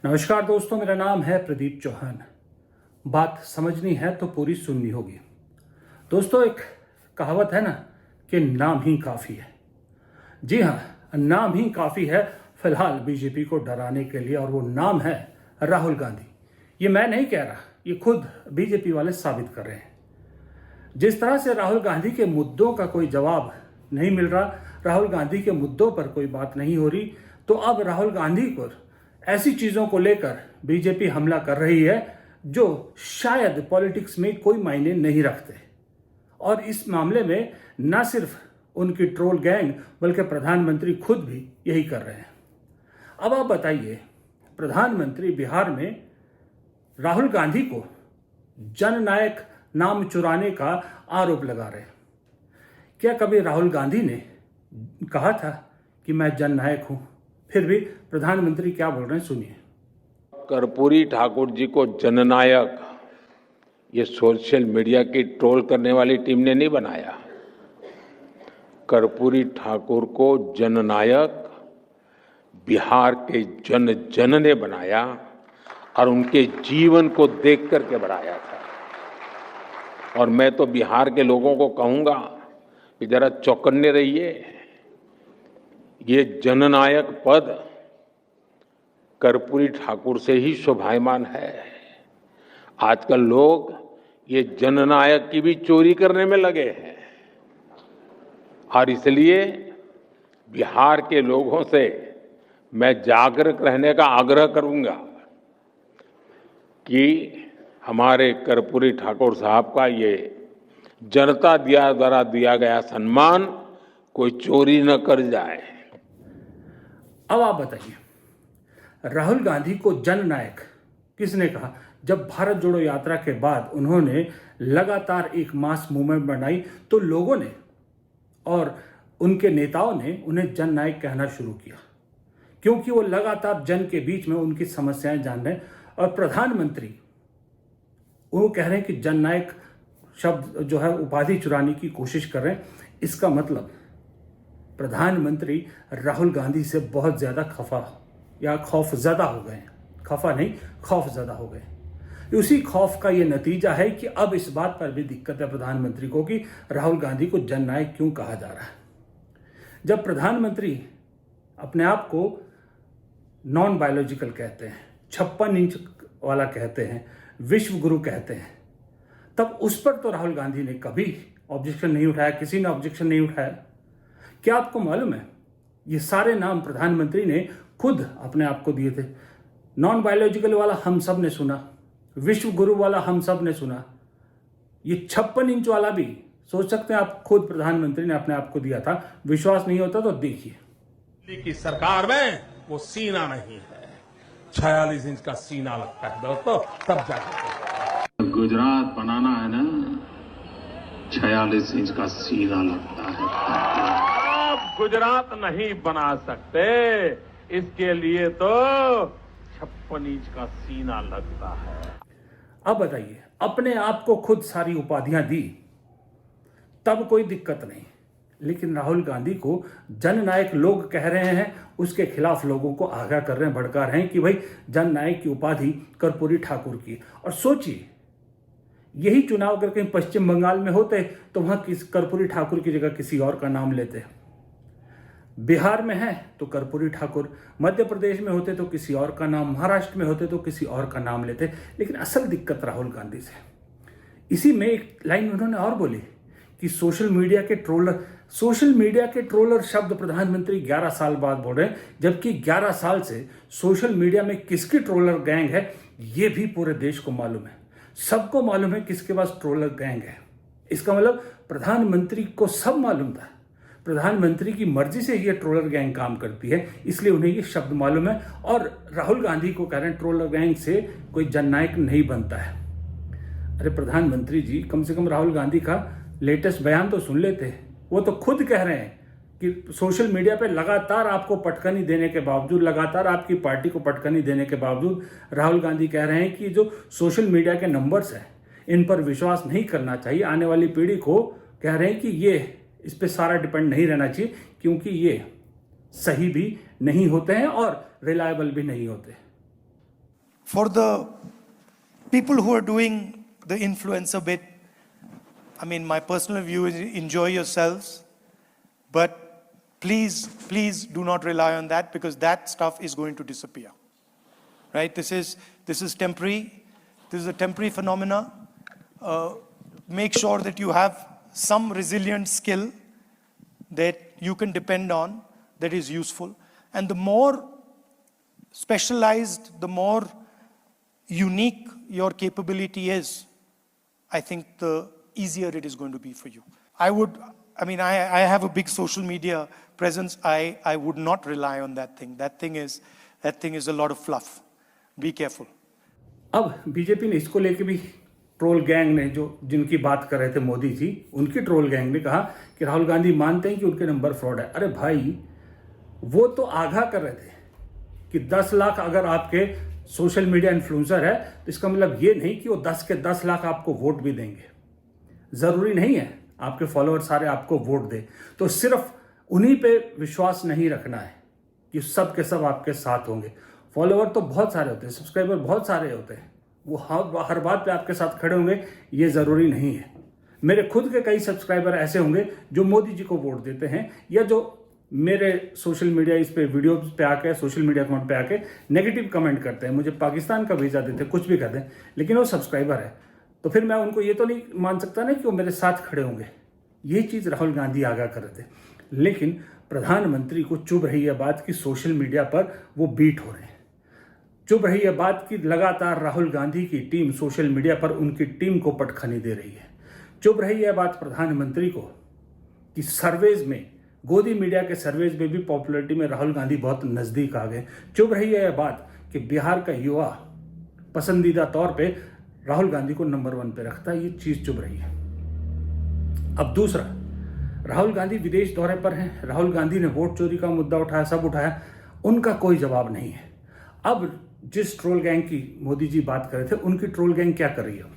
नमस्कार दोस्तों, मेरा नाम है प्रदीप चौहान। बात समझनी है तो पूरी सुननी होगी। दोस्तों, एक कहावत है ना कि नाम ही काफ़ी है। जी हाँ, नाम ही काफ़ी है फिलहाल बीजेपी को डराने के लिए, और वो नाम है राहुल गांधी। ये मैं नहीं कह रहा, ये खुद बीजेपी वाले साबित कर रहे हैं। जिस तरह से राहुल गांधी के मुद्दों का कोई जवाब नहीं मिल रहा, राहुल गांधी के मुद्दों पर कोई बात नहीं हो रही, तो अब राहुल गांधी पर ऐसी चीज़ों को लेकर बीजेपी हमला कर रही है जो शायद पॉलिटिक्स में कोई मायने नहीं रखते। और इस मामले में न सिर्फ उनकी ट्रोल गैंग बल्कि प्रधानमंत्री खुद भी यही कर रहे हैं। अब आप बताइए, प्रधानमंत्री बिहार में राहुल गांधी को जननायक नाम चुराने का आरोप लगा रहे हैं। क्या कभी राहुल गांधी ने कहा था कि मैं जननायक हूं? फिर भी प्रधानमंत्री क्या बोल रहे हैं, सुनिए। कर्पूरी ठाकुर जी को जननायक ये सोशल मीडिया की ट्रोल करने वाली टीम ने नहीं बनाया। कर्पूरी ठाकुर को जननायक बिहार के जन जन ने बनाया और उनके जीवन को देख करके बनाया था। और मैं तो बिहार के लोगों को कहूंगा कि जरा चौकन्ने रहिए। ये जननायक पद कर्पूरी ठाकुर से ही शोभायमान है। आजकल लोग ये जननायक की भी चोरी करने में लगे हैं, और इसलिए बिहार के लोगों से मैं जागरूक रहने का आग्रह करूंगा कि हमारे कर्पूरी ठाकुर साहब का ये जनता द्वारा दिया गया सम्मान कोई चोरी न कर जाए। अब आप बताइए, राहुल गांधी को जननायक किसने कहा? जब भारत जोड़ो यात्रा के बाद उन्होंने लगातार एक मास मूवमेंट बनाई तो लोगों ने और उनके नेताओं ने उन्हें जननायक कहना शुरू किया, क्योंकि वो लगातार जन के बीच में उनकी समस्याएं जान रहे हैं। और प्रधानमंत्री वो कह रहे हैं कि जननायक शब्द जो है उपाधि चुराने की कोशिश कर रहे हैं। इसका मतलब प्रधानमंत्री राहुल गांधी से बहुत ज्यादा खफा या खौफजदा हो गए हैं। खफा नहीं, खौफजदा हो गए। उसी खौफ का ये नतीजा है कि अब इस बात पर भी दिक्कत है प्रधानमंत्री को कि राहुल गांधी को जननायक क्यों कहा जा रहा है। जब प्रधानमंत्री अपने आप को नॉन बायोलॉजिकल कहते हैं, 56 इंच वाला कहते हैं, विश्व गुरु कहते हैं, तब उस पर तो राहुल गांधी ने कभी ऑब्जेक्शन नहीं उठाया, किसी ने ऑब्जेक्शन नहीं उठाया। क्या आपको मालूम है, ये सारे नाम प्रधानमंत्री ने खुद अपने आप को दिए थे। नॉन बायोलॉजिकल वाला हम सब ने सुना, विश्व गुरु वाला हम सब ने सुना, ये 56 इंच वाला भी सोच सकते हैं आप, खुद प्रधानमंत्री ने अपने आप को दिया था। विश्वास नहीं होता तो देखिए। दिल्ली की सरकार में वो सीना नहीं है, 46 इंच का सीना लगता है दोस्तों, तब जाकर गुजरात बनाना है ना, 46 इंच का सीना लगता है। गुजरात नहीं बना सकते, इसके लिए तो 56 इंच का सीना लगता है। अब बताइए, अपने आप को खुद सारी उपाधियां दी तब कोई दिक्कत नहीं, लेकिन राहुल गांधी को जननायक लोग कह रहे हैं, उसके खिलाफ लोगों को आगाह कर रहे हैं, भड़का रहे हैं कि भाई जननायक की उपाधि कर्पूरी ठाकुर की। और सोचिए, यही चुनाव अगर कहीं पश्चिम बंगाल में होते तो वहां कर्पूरी ठाकुर की जगह किसी और का नाम लेते। बिहार में है तो कर्पूरी ठाकुर, मध्य प्रदेश में होते तो किसी और का नाम, महाराष्ट्र में होते तो किसी और का नाम लेते। लेकिन असल दिक्कत राहुल गांधी से। इसी में एक लाइन उन्होंने और बोली कि सोशल मीडिया के ट्रोलर शब्द प्रधानमंत्री 11 साल बाद बोल रहे हैं, जबकि 11 साल से सोशल मीडिया में किसकी ट्रोलर गैंग है ये भी पूरे देश को मालूम है। सबको मालूम है किसके पास ट्रोलर गैंग है। इसका मतलब प्रधानमंत्री को सब मालूम था। प्रधानमंत्री की मर्जी से ये ट्रोलर गैंग काम करती है, इसलिए उन्हें ये शब्द मालूम है। और राहुल गांधी को कह रहे हैं ट्रोलर गैंग से कोई जननायक नहीं बनता है। अरे प्रधानमंत्री जी, कम से कम राहुल गांधी का लेटेस्ट बयान तो सुन लेते। वो तो खुद कह रहे हैं कि सोशल मीडिया पे लगातार आपको पटकनी देने के बावजूद, लगातार आपकी पार्टी को पटकनी देने के बावजूद राहुल गांधी कह रहे हैं कि जो सोशल मीडिया के नंबर्स हैं इन पर विश्वास नहीं करना चाहिए। आने वाली पीढ़ी को कह रहे हैं कि ये इस पे सारा डिपेंड नहीं रहना चाहिए, क्योंकि ये सही भी नहीं होते हैं और रिलायबल भी नहीं होते। For the people who are doing the influencer bit, I mean, my personal view is enjoy yourselves, but please do not rely on that, because that stuff is going to disappear, right? This is temporary. This is a temporary phenomena. Make sure that you have some resilient skill that you can depend on, that is useful. And the more specialized, the more unique your capability is, I think the easier it is going to be for you. I have a big social media presence. I would not rely on that thing. That thing is a lot of fluff. Be careful. अब BJP ने इसको लेके भी troll gang ने, जो जिनकी बात कर रहे थे मोदी जी, उनकी ट्रोल गैंग ने कहा कि राहुल गांधी मानते हैं कि उनके नंबर फ्रॉड है। अरे भाई, वो तो आगाह कर रहे थे कि 10 लाख अगर आपके सोशल मीडिया इन्फ्लुएंसर है तो इसका मतलब ये नहीं कि वो 10 के 10 लाख आपको वोट भी देंगे। जरूरी नहीं है आपके फॉलोअर सारे आपको वोट दे, तो सिर्फ उन्हीं पे विश्वास नहीं रखना है कि सब के सब आपके साथ होंगे। फॉलोअर तो बहुत सारे होते हैं, सब्सक्राइबर बहुत सारे होते हैं, वो हर बात पे आपके साथ खड़े होंगे, ये जरूरी नहीं है। मेरे खुद के कई सब्सक्राइबर ऐसे होंगे जो मोदी जी को वोट देते हैं, या जो मेरे सोशल मीडिया इस पे वीडियो पे आके, सोशल मीडिया अकाउंट पे आके नेगेटिव कमेंट करते हैं, मुझे पाकिस्तान का वीजा देते हैं, कुछ भी करते हैं, लेकिन वो सब्सक्राइबर है। तो फिर मैं उनको ये तो नहीं मान सकता ना कि वो मेरे साथ खड़े होंगे। ये चीज़ राहुल गांधी आगाह कर रहे थे, लेकिन प्रधानमंत्री को चुभ रही है बात कि सोशल मीडिया पर वो बीट हो रहे हैं। चुभ रही है बात कि लगातार राहुल गांधी की टीम सोशल मीडिया पर उनकी टीम को पटखनी दे रही है। चुभ रही है बात प्रधानमंत्री को कि सर्वेज में, गोदी मीडिया के सर्वेज में भी पॉपुलरिटी में राहुल गांधी बहुत नजदीक आ गए। चुभ रही है यह बात कि बिहार का युवा पसंदीदा तौर पे राहुल गांधी को नंबर 1 पे रखता है। ये चीज चुभ रही है। अब दूसरा, राहुल गांधी विदेश दौरे पर हैं। राहुल गांधी ने वोट चोरी का मुद्दा उठाया, सब उठाया, उनका कोई जवाब नहीं है। अब जिस ट्रोल गैंग की मोदी जी बात कर रहे थे, उनकी ट्रोल गैंग क्या कर रही है?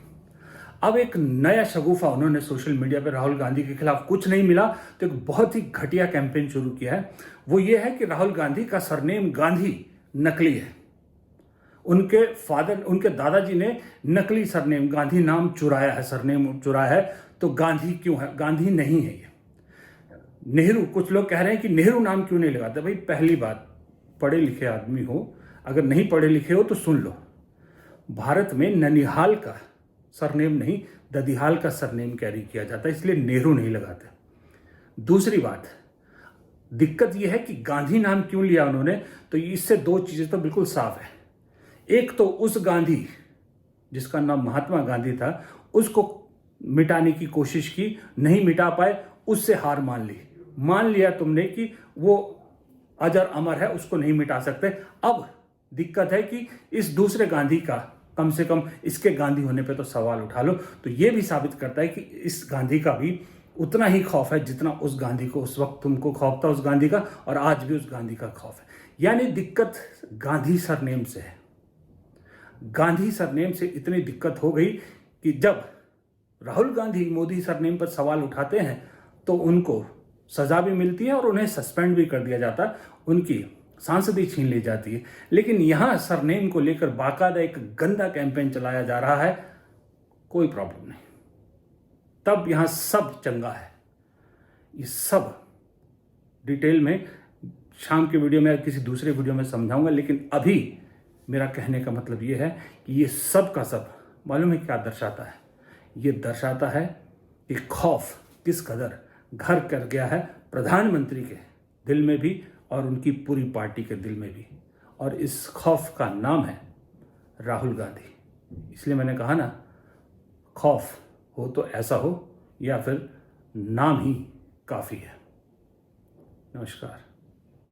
अब एक नया शगुफा उन्होंने सोशल मीडिया पर राहुल गांधी के खिलाफ, कुछ नहीं मिला तो एक बहुत ही घटिया कैंपेन शुरू किया है। वो ये है कि राहुल गांधी का सरनेम गांधी नकली है। उनके दादाजी ने नकली सरनेम गांधी नाम चुराया है, सरनेम चुराया है, तो गांधी क्यों है? गांधी नहीं है ये। नेहरू, कुछ लोग कह रहे हैं कि नेहरू नाम क्यों नहीं लगाते। भाई, पहली बात, पढ़े लिखे आदमी हो, अगर नहीं पढ़े लिखे हो तो सुन लो, भारत में ननिहाल का सरनेम नहीं, ददिहाल का सरनेम कैरी किया जाता है, इसलिए नेहरू नहीं लगाते। दूसरी बात, दिक्कत यह है कि गांधी नाम क्यों लिया उन्होंने, तो इससे दो चीजें तो बिल्कुल साफ है। एक तो उस गांधी जिसका नाम महात्मा गांधी था, उसको मिटाने की कोशिश की, नहीं मिटा पाए, उससे हार मान लिया तुमने कि वो अजर अमर है, उसको नहीं मिटा सकते। अब दिक्कत है कि इस दूसरे गांधी का, कम से कम इसके गांधी होने पे तो सवाल उठा लो। तो ये भी साबित करता है कि इस गांधी का भी उतना ही खौफ है जितना उस गांधी को उस वक्त तुमको खौफ था, उस गांधी का, और आज भी उस गांधी का खौफ है। यानी दिक्कत गांधी सरनेम से है। गांधी सरनेम से इतनी दिक्कत हो गई कि जब राहुल गांधी मोदी सरनेम पर सवाल उठाते हैं तो उनको सजा भी मिलती है और उन्हें सस्पेंड भी कर दिया जाता है, उनकी सांसदी छीन ली जाती है। लेकिन यहां सरनेम को लेकर बाकायदा एक गंदा कैंपेन चलाया जा रहा है, कोई प्रॉब्लम नहीं। तब यहां सब चंगा है। ये सब डिटेल में शाम के वीडियो में, किसी दूसरे वीडियो में समझाऊंगा, लेकिन अभी मेरा कहने का मतलब ये है कि ये सब का सब मालूम है क्या दर्शाता है? ये दर्शाता है कि खौफ किस कदर घर कर गया है प्रधानमंत्री के दिल में भी और उनकी पूरी पार्टी के दिल में भी। और इस खौफ का नाम है राहुल गांधी। इसलिए मैंने कहा ना, खौफ हो तो ऐसा हो, या फिर नाम ही काफ़ी है। नमस्कार।